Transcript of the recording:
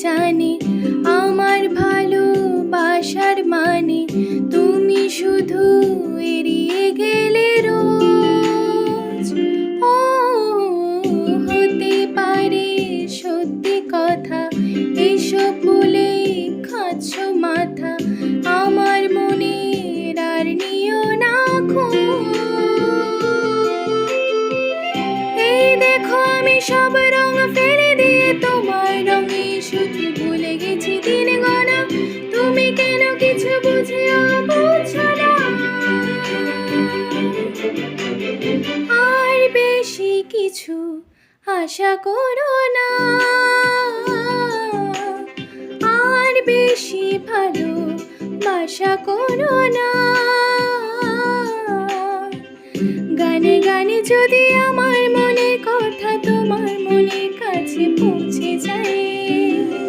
জানে আমার ভালোবাসার মানে। তুমি শুধু এড়িয়ে গেলে রোজ। ও হতে পারে সত্যি কথা, এসব বলেই খাচ্ছ মাথা। আমার মনের আর নিও না খোঁজ। এই দেখো আমি সব রং ফেলে দিয়ে তোমার রঙে শুধু ভুলে গেছি দিন গোনা। তুমি কেন কিছু বুঝছো না? আর বেশি কিছু আশা করো না, আর বেশি ভালোবাসা করো না। গানে গানে যদি আমার মনের কথা তোমার